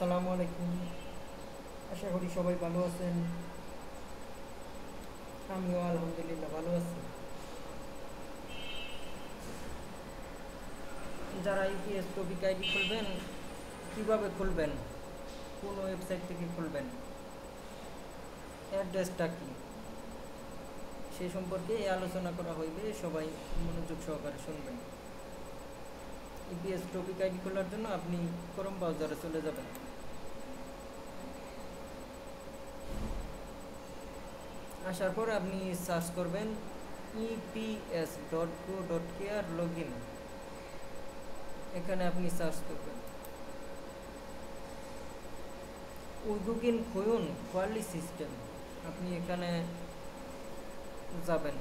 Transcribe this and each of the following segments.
আসসালামু আলাইকুম। আশা করি সবাই ভালো আছেন। আমিও আলহামদুলিল্লাহ ভালো আছি। যারা ইপিএস টপিক আইডি খুলবেন, কিভাবে খুলবেন, কোন ওয়েবসাইট থেকে খুলবেন, অ্যাড্রেসটা কি, সে সম্পর্কে এই আলোচনা করা হইবে। সবাই মনোযোগ সহকারে শুনবেন। ইপিএস টপিক আইডি খোলার জন্য আপনি ক্রোম ব্রাউজারে চলে যাবেন। আসার পর আপনি সার্চ করবেন eps.go.kr/login। এখানে আপনি সার্চ করবেন। উইগুগিন খুয়ুন কোয়ালি সিস্টেম, আপনি এখানে যাবেন।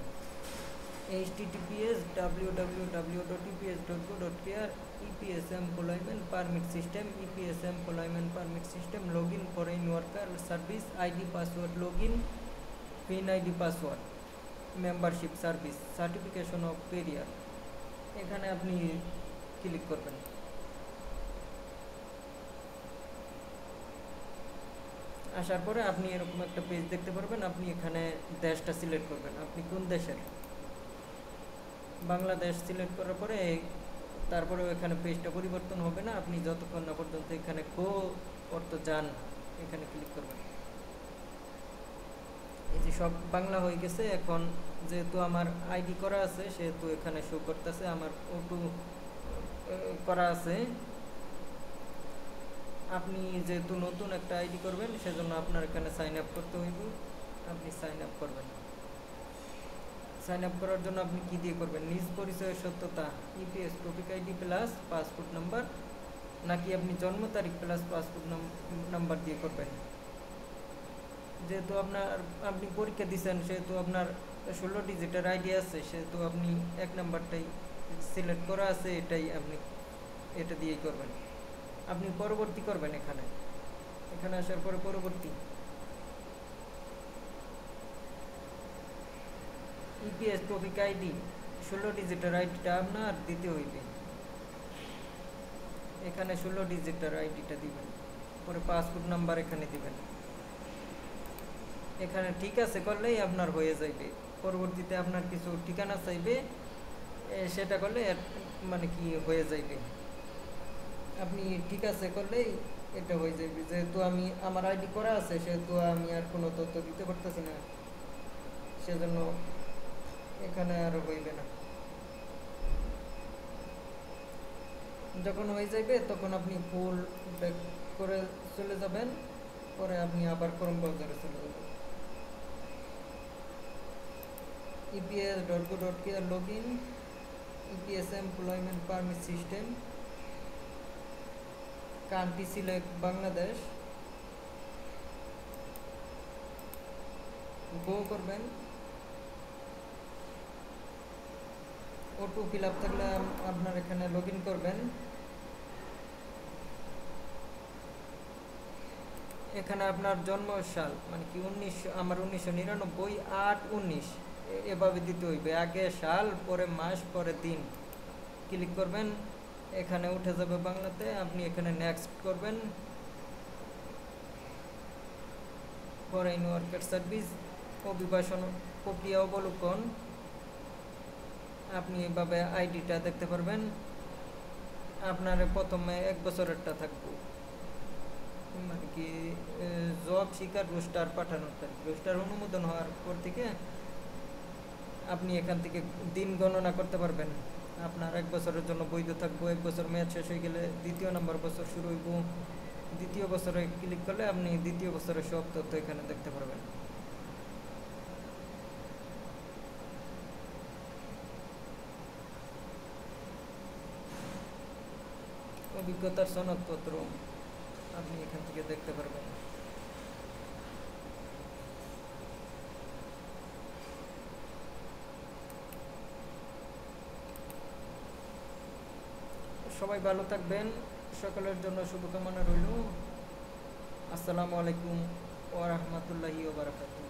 https://www.eps.go.kr EPS employment permit system EPS employment permit system login foreign worker service ID password login PIN ID password membership service certification of career। এখানে আপনি ক্লিক করবেন। আসার পরে আপনি এরকম একটা পেজ দেখতে পারবেন। আপনি এখানে দেশটা সিলেক্ট করবেন, আপনি কোন দেশের। বাংলাদেশ সিলেক্ট করার পরে তারপরেও এখানে পেজটা পরিবর্তন হবে না, আপনি যতক্ষণ না পর্যন্ত এখানে গো অর্থ যান এখানে ক্লিক করবেন। এই যে সব বাংলা হয়ে গেছে। এখন যেহেতু আমার আইডি করা আছে সেহেতু এখানে শো করতেছে, আমার ওটু করা আছে। আপনি যেহেতু নতুন একটা আইডি করবেন সেজন্য আপনার এখানে সাইন আপ করতে হইব। আপনি সাইন আপ করবেন। সাইন আপ করার জন্য আপনি কি দিয়ে করবেন? নিজ পরিচয়ের সত্যতা, EPS topic ID plus passport number, নাকি আপনি জন্ম তারিখ প্লাস পাসপোর্ট নাম্বার দিয়ে করবেন। যেহেতু আপনি পরীক্ষা দিচ্ছেন সেহেতু আপনার 16 ডিজিটের আইডি আছে, সেহেতু আপনি 1 নাম্বারটাই সিলেক্ট করা আছে, এটাই আপনি এটা দিয়েই করবেন। আপনি পরবর্তী করবেন। এখানে আসার পরে পরবর্তী ইপিএস টপিক আইডি 16 ডিজিটের আইডিটা আপনার দিতে হইবে। এখানে 16 ডিজিটের আইডিটা দিবেন, পরে পাসপোর্ট নাম্বার এখানে দিবেন। এখানে ঠিক আছে করলেই আপনার হয়ে যাইবে। পরবর্তীতে আপনার কিছু ঠিকানা চাইবে, সেটা করলে মানে কি হয়ে যাইবে। আপনি ঠিক আছে করলেই এটা হয়ে যাবে। যেহেতু আমার আইডি করা আছে সেহেতু আমি আর কোনো তথ্য দিতে পারতেছি না, সেজন্য এখানে আর হইবে না। যখন হয়ে যাবে তখন আপনি ফুল ব্যাক করে চলে যাবেন, পরে আপনি আবার ক্রোম ব্রাউজারে চলে যাবেন। eps.go.kr login EPS employment permit system, country select Bangladesh, go করবেন। ওটু ফিল আপ থাকলে আপনার এখানে লগ ইন করবেন। এখানে আপনার জন্মসাল মানে কি 1999 8/19 এভাবে দিতে হইবে। আগে সাল, পরে মাস, পরে দিন ক্লিক করবেন। এখানে উঠে যাবে বাংলাতে। আপনি এখানে নেক্সট করবেন। ফরেন ওয়ার্কার সার্ভিস অভিবাসন প্রক্রিয়া অবলোকন, আপনি এভাবে আইডিটা দেখতে পারবেন। আপনার প্রথমে 1 বছরেরটা থাকবে, মানে কি জব শিকার রোস্টার পাঠানোর তারিখ, রোস্টার অনুমোদন হওয়ার পর থেকে আপনি এখান থেকে দিন গণনা করতে পারবেন। আপনার 1 বছরের জন্য বৈধ থাকবো। 1 বছর মেয়াদ শেষ হয়ে গেলে 2য় নম্বর বছর শুরু হইব। 2য় বছরে ক্লিক করলে আপনি 2য় বছরের সব তথ্য এখানে দেখতে পারবেন। অভিজ্ঞতার সনদপত্র আপনি এখান থেকে দেখতে পারবেন। সবাই ভালো থাকবেন। সকলের জন্য শুভকামনা রইল। আসসালামু আলাইকুম ওয়া রাহমাতুল্লাহি ওয়া বারাকাতুহু।